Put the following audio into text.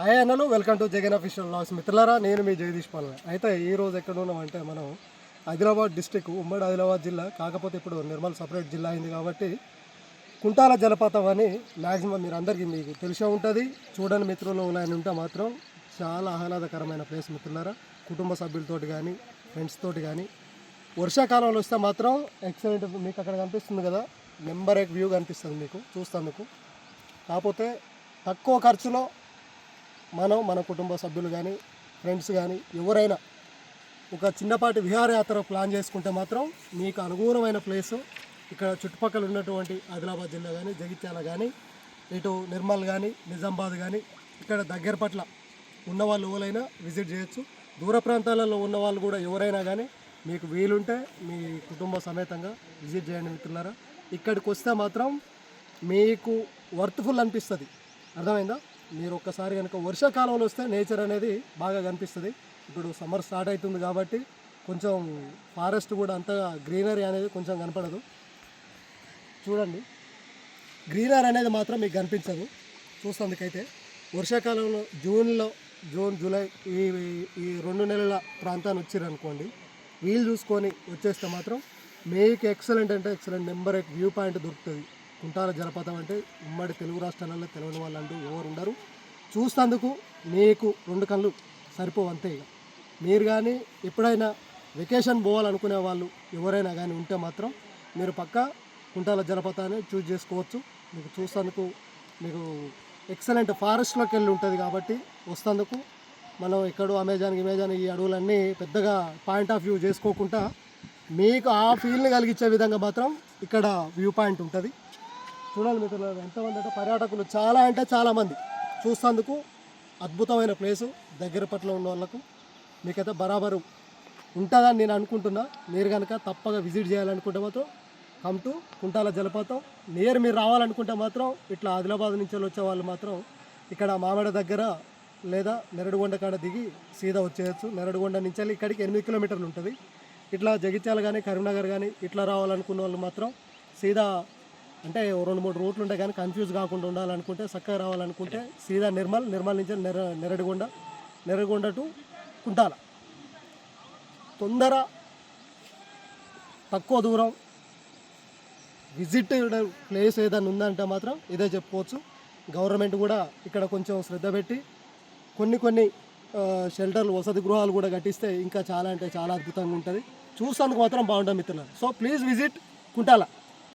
Hi అన్నలు, welcome to Jagan official vlogs. మిత్రులారా, నేను మీ జగదీష్ పాలన. అయితే ఈరోజు ఎక్కడ ఉన్నామంటే మనం ఆదిలాబాద్ డిస్టిక్, ఉమ్మడి ఆదిలాబాద్ జిల్లా. కాకపోతే ఇప్పుడు నిర్మల్ సపరేట్ జిల్లా అయింది కాబట్టి కుంటాల జలపాతం అని మ్యాక్సిమం మీరు అందరికీ మీకు తెలిసే ఉంటుంది. చూడని మిత్రులు ఆయన ఉంటే మాత్రం చాలా ఆహ్లాదకరమైన ప్లేస్ మిత్రులారా. కుటుంబ సభ్యులతోటి కానీ ఫ్రెండ్స్ తోటి కానీ వర్షాకాలంలో వస్తే మాత్రం ఎక్సలెంట్. మీకు అక్కడ కనిపిస్తుంది కదా, నెంబర్ 1 వ్యూ కనిపిస్తుంది మీకు చూస్తందుకు. కాకపోతే తక్కువ ఖర్చులో మన కుటుంబ సభ్యులు కానీ ఫ్రెండ్స్ కానీ ఎవరైనా ఒక చిన్నపాటి విహారయాత్ర ప్లాన్ చేసుకుంటే మాత్రం మీకు అనుగుణమైన ప్లేసు ఇక్కడ చుట్టుపక్కల ఉన్నటువంటి ఆదిలాబాద్ జిల్లా కానీ జగిత్యాల కానీ ఇటు నిర్మల్ కానీ నిజామాబాద్ కానీ ఇక్కడ దగ్గర పట్ల ఉన్నవాళ్ళు ఎవరైనా విజిట్ చేయొచ్చు. దూర ప్రాంతాలలో ఉన్నవాళ్ళు కూడా ఎవరైనా కానీ మీకు వీలుంటే మీ కుటుంబ సమేతంగా విజిట్ చేయండి మిత్రులారా. ఇక్కడికి వస్తే మాత్రం మీకు వర్త్ఫుల్ అనిపిస్తుంది. అర్థమైందా? మీరు ఒక్కసారి కనుక వర్షాకాలంలో వస్తే నేచర్ అనేది బాగా కనిపిస్తుంది. ఇప్పుడు సమ్మర్ స్టార్ట్ అవుతుంది కాబట్టి కొంచెం ఫారెస్ట్ కూడా అంతగా గ్రీనరీ అనేది కొంచెం కనపడదు. చూడండి, గ్రీనరీ అనేది మాత్రం మీకు కనిపించదు. చూస్తేందుకైతే వర్షాకాలంలో జూన్ జూలై ఈ 2 నెలల ప్రాంతాన్ని వచ్చారనుకోండి, వీలు చూసుకొని వచ్చేస్తే మాత్రం మీకు ఎక్సలెంట్ అంటే ఎక్సలెంట్ నెంబర్ 1 వ్యూ పాయింట్ దొరుకుతుంది. కుంటాల జలపాతం అంటే ఉమ్మడి తెలుగు రాష్ట్రాలలో తెలియని వాళ్ళు అంటూ ఎవరు ఉండరు. చూస్తేందుకు మీకు 2 కళ్ళు సరిపోవంతే. ఇక మీరు కానీ ఎప్పుడైనా వెకేషన్ పోవాలనుకునే వాళ్ళు ఎవరైనా కానీ ఉంటే మాత్రం మీరు పక్కా కుంటాల జలపాతాన్ని చూజ్ చేసుకోవచ్చు. మీకు చూస్తేందుకు మీకు ఎక్సలెంట్ ఫారెస్ట్లోకి వెళ్ళి ఉంటుంది కాబట్టి వస్తేందుకు మనం ఎక్కడో అమెజాన్ ఈ అడవులన్నీ పెద్దగా పాయింట్ ఆఫ్ వ్యూ చేసుకోకుండా మీకు ఆ ఫీల్ని కలిగించే విధంగా మాత్రం ఇక్కడ వ్యూ పాయింట్ ఉంటుంది. చూడాలి మిత్రులు, ఎంతమంది అంటే పర్యాటకులు చాలా అంటే చాలామంది చూస్తేందుకు అద్భుతమైన ప్లేసు. దగ్గర పట్ల ఉన్న వాళ్ళకు మీకైతే బరాబరు ఉంటుందని నేను అనుకుంటున్నా. మీరు కనుక తప్పగా విజిట్ చేయాలనుకుంటే మాత్రం కమ్ టు కుంటాల జలపాతం. మీరు రావాలనుకుంటే మాత్రం ఇట్లా ఆదిలాబాద్ నుంచి వచ్చే వాళ్ళు మాత్రం ఇక్కడ మామిడి దగ్గర లేదా నెరడుగొండ కాడ దిగి సీదా వచ్చేయచ్చు. నెరడుగొండ నుంచి ఇక్కడికి 8 కిలోమీటర్లు ఉంటుంది. ఇట్లా జగిత్యాల కానీ కరీంనగర్ కానీ ఇట్లా రావాలనుకున్న వాళ్ళు మాత్రం సీదా అంటే 2-3 రూట్లు ఉంటాయి కానీ కన్ఫ్యూజ్ కాకుండా ఉండాలనుకుంటే, చక్కగా రావాలనుకుంటే సీదా నిర్మల్ నుంచి నెరడుగొండ టు కుంటాల. తక్కువ దూరం విజిట్ ప్లేస్ ఏదైనా ఉందంటే మాత్రం ఇదే చెప్పుకోవచ్చు. గవర్నమెంట్ కూడా ఇక్కడ కొంచెం శ్రద్ధ పెట్టి కొన్ని షెల్టర్లు, వసతి గృహాలు కూడా కట్టిస్తే ఇంకా చాలా అంటే చాలా అద్భుతంగా ఉంటుంది. చూసానికి మాత్రం బాగుంటుంది మిత్రులు. So please visit Kuntala.